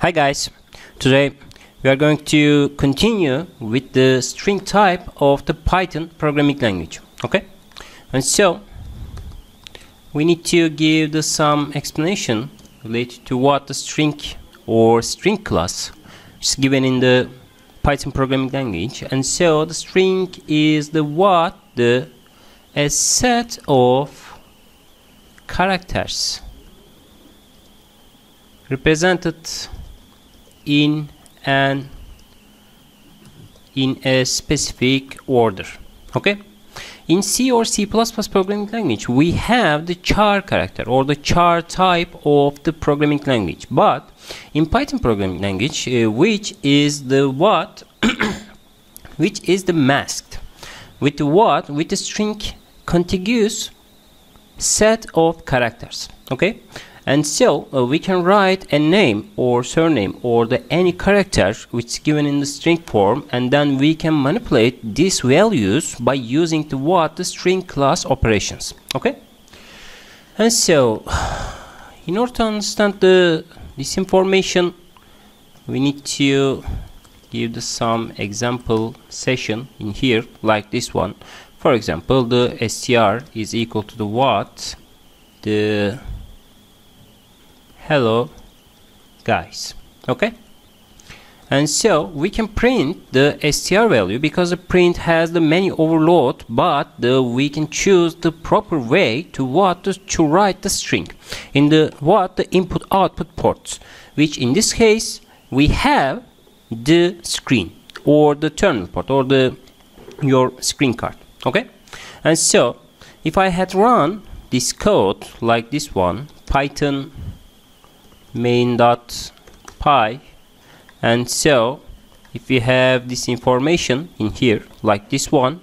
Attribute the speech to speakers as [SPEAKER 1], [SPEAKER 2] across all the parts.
[SPEAKER 1] Hi guys, today we are going to continue with the string type of the Python programming language. Okay, and so we need to give some explanation related to what the string or string class is given in the Python programming language. And so the string is a set of characters represented in a specific order. Okay, in C or C++ programming language we have the char character or the char type of the programming language, but in Python programming language which is the masked with the string contiguous set of characters. Okay, and so we can write a name or surname or any character which is given in the string form, and then we can manipulate these values by using the string class operations. Okay, and so in order to understand this information, we need to give some example session in here, like this one. For example, the str is equal to the hello guys. Okay, and so we can print the str value because the print has the many overload, but we can choose the proper way to write the string in the input output ports, which in this case we have the screen or the terminal port or your screen card. Okay, and so if I had run this code like this one, python main.py, and so if we have this information in here like this one,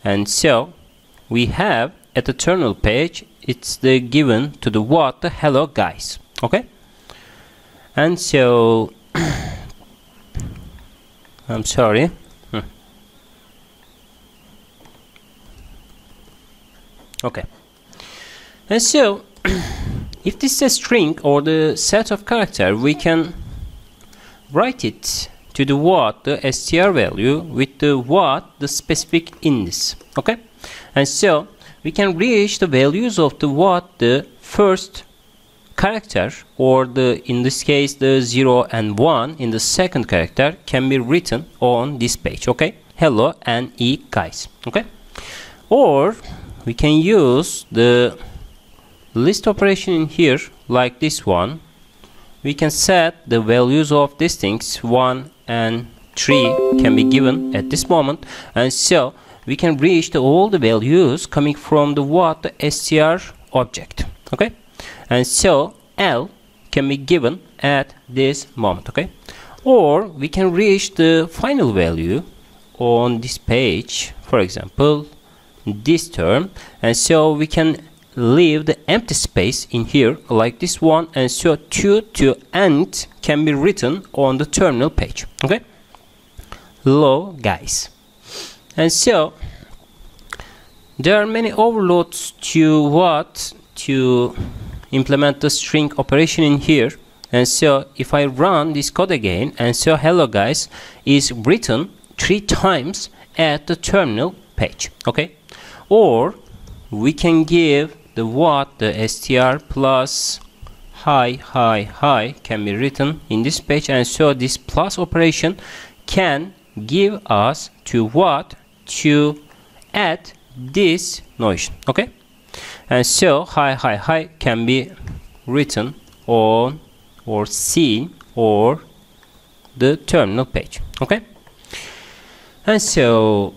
[SPEAKER 1] and so we have at the terminal page it's given to the hello guys. Okay, and so I'm sorry. Okay, and so if this is a string or the set of character, we can write it to the str value with the specific index. Okay, and so we can reach the values of the first character, or in this case the 0 and 1 in the second character can be written on this page. Okay, hello and guys. Okay, or we can use the list operation in here like this one. We can set the values of these things 1 and 3 can be given at this moment, and so we can reach all the values coming from the str object. Okay, and so L can be given at this moment. Okay, or we can reach the final value on this page, for example this term, and so we can leave the empty space in here like this one, and so to end can be written on the terminal page. Okay, hello guys. And so there are many overloads to implement the string operation in here, and so if I run this code again, and so hello guys is written 3 times at the terminal page. Okay, or we can give the str plus hi can be written in this page, and so this plus operation can give us to add this notion. Okay, and so hi can be written on or seen or the terminal page. Okay, and so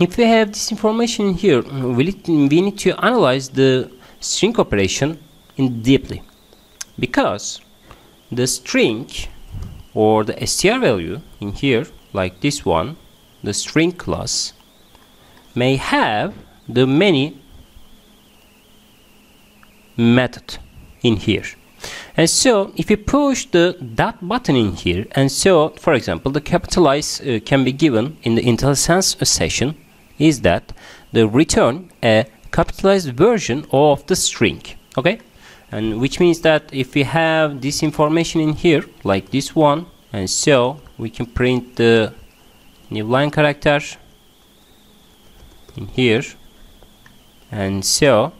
[SPEAKER 1] if we have this information here, we need to analyze the string operation deeply, because the string or the str value in here like this one, the string class, may have the many method in here. And so if you push the dot button in here, and so for example the capitalize can be given in the IntelliSense session, is that the return a capitalized version of the string. Okay, and which means that if we have this information in here like this one, and so we can print the new line character in here. And so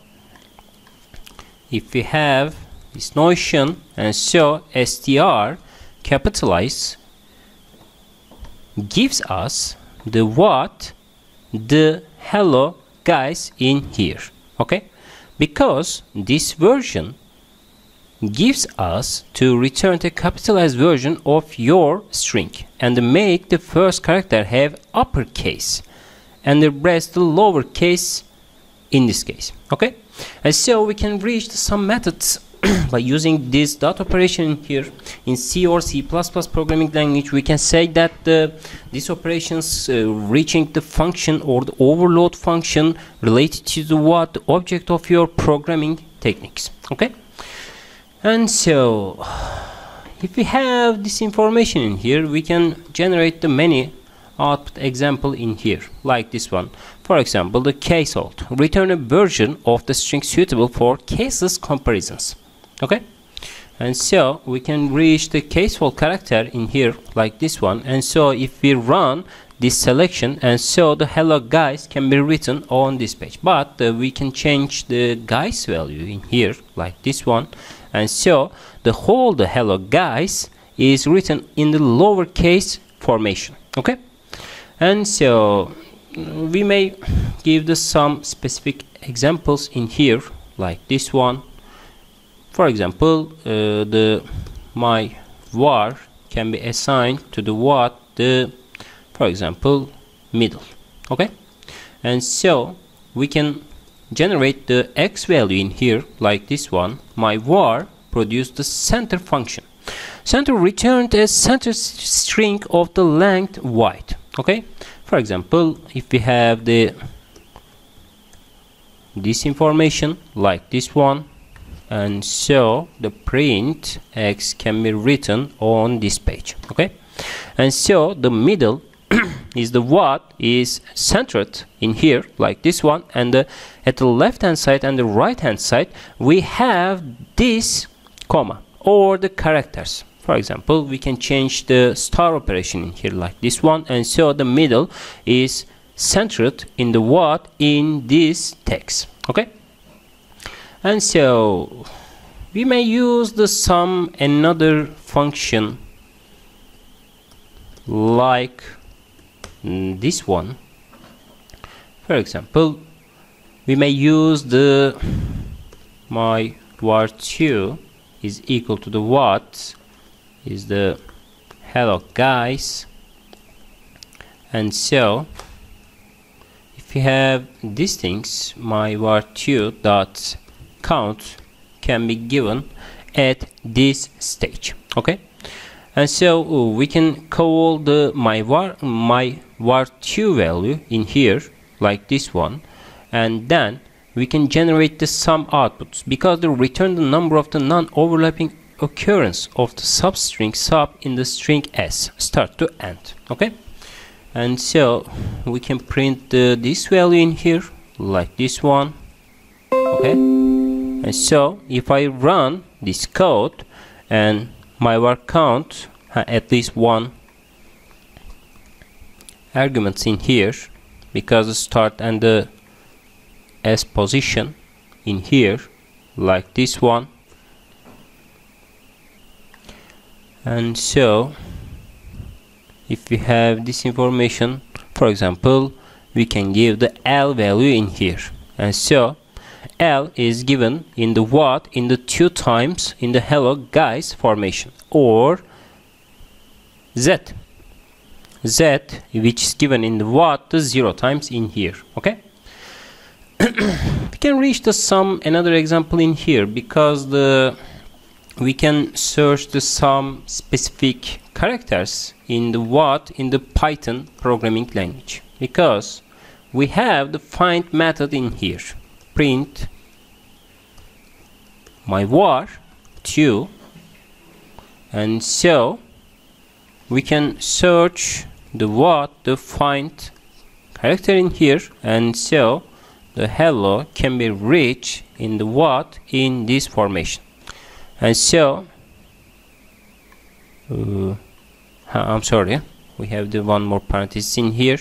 [SPEAKER 1] if we have this notion, and so str capitalize gives us the what, the hello guys in here, okay, because this version gives us to return the capitalized version of your string and make the first character have uppercase and the rest the lowercase in this case, okay. And so we can reach some methods by using this dot operation here in C or C++ programming language. We can say that these operations reaching the function or the overload function related to the what, the object of your programming techniques, okay. And so if we have this information in here, we can generate the many output example in here like this one. For example, the case hold return a version of the string suitable for cases comparisons, okay. And so we can reach the case hold character in here like this one. And so if we run this selection, and so the hello guys can be written on this page, but we can change the guys value in here like this one. And so the whole the hello guys is written in the lowercase formation, okay. And so we may give some specific examples in here like this one. For example, my var can be assigned to the what, the, for example, middle, okay. And so we can generate the x value in here like this one. My var produced the center function. Center returned a center string of the length wide, okay. For example, if we have this information like this one, and so the print x can be written on this page, okay. And so the middle is the what is centered in here like this one, and at the left hand side and the right hand side we have this comma or the characters. For example, we can change the star operation in here like this one, and so the middle is centered in the what in this text, okay. And so we may use the another function like this one. For example, we may use my var2 is equal to the what is the hello guys. And so if you have these things, my var2 dot count can be given at this stage, okay. And so we can call my var2 value in here like this one, and then we can generate the sum outputs because they return the number of the non-overlapping occurrence of the substring sub in the string s start to end, okay. And so we can print this value in here like this one, okay. And so if I run this code and my var count at least one arguments in here, because the start and the s position in here like this one. And so if we have this information, for example, we can give the L value in here, and so L is given in the what in the 2 times in the hello guys formation, or Z which is given in the what the 0 times in here, okay. We can reach another example in here because we can search some specific characters in the what in the Python programming language, because we have the find method in here, print my var2, and so we can search the find character in here, and so the hello can be reached in the what in this formation. And so I'm sorry, we have the one more parenthesis in here.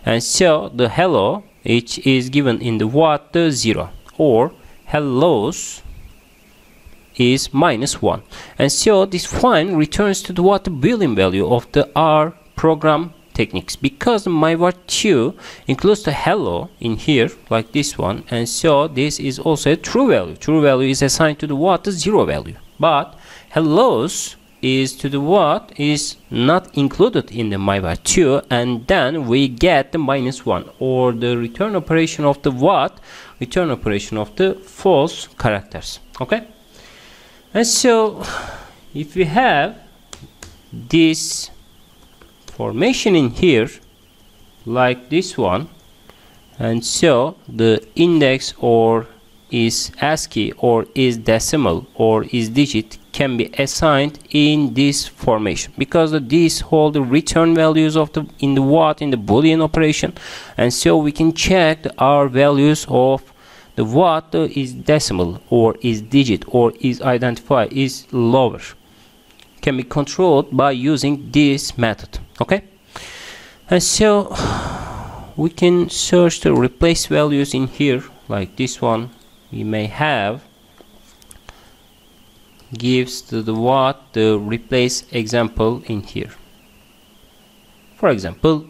[SPEAKER 1] And so the hello, which is given in the what, the 0, or hellos is -1. And so this find returns to the what, the Boolean value of the our program techniques, because my var2 includes the hello in here like this one, and so this is also a true value. True value is assigned to the what, the 0 value, but hellos is to the what is not included in the my var2, and then we get the -1, or the return operation of the what, return operation of the false characters. Okay, and so if we have this formation in here like this one, and so the index or is ASCII or is decimal or is digit can be assigned in this formation, because these hold the return values of the in the what in the Boolean operation, and so we can check our values of the what is decimal or is digit or is identified is lower, can be controlled by using this method. Okay, and so we can search the replace values in here like this one. We may have gives to the what the replace example in here. For example,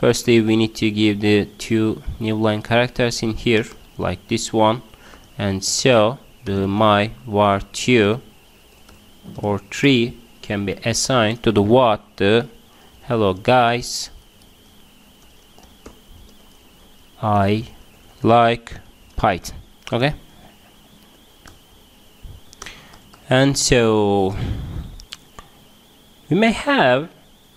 [SPEAKER 1] firstly we need to give the 2 new line characters in here like this one, and so the my var2 or 3 can be assigned to the what, the hello guys, I like Python. Okay, and so we may have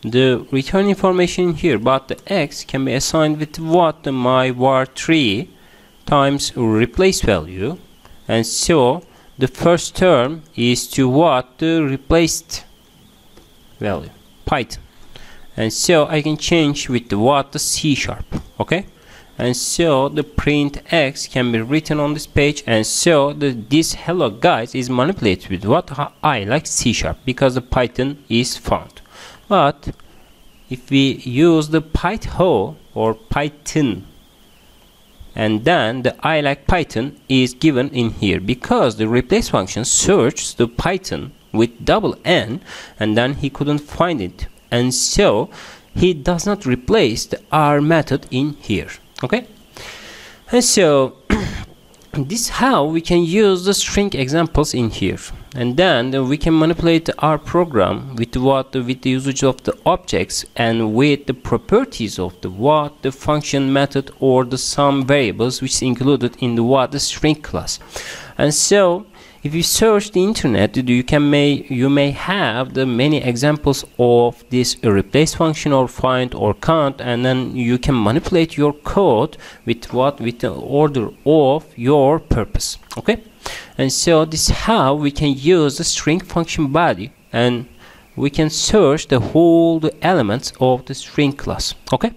[SPEAKER 1] the return information here, but the x can be assigned with what, the my var3 times replace value, and so the first term is to what, the replaced value Python, and so I can change with the what, the C#. Okay, and so the print x can be written on this page, and so this hello guys is manipulated with what, I like C#, because the Python is found. But if we use the python or Python, and then the I like Python is given in here, because the replace function searches the Python with double N, and then he couldn't find it, and so he does not replace the R method in here. Okay, and so this is how we can use the string examples in here, and then we can manipulate our program with what, with the usage of the objects and with the properties of the what, the function method, or the some variables which is included in the what, the string class. And so if you search the internet, you may have the many examples of this replace function or find or count, and then you can manipulate your code with what, with the order of your purpose. Okay, and so this is how we can use the string function body, and we can search the whole elements of the string class. Okay.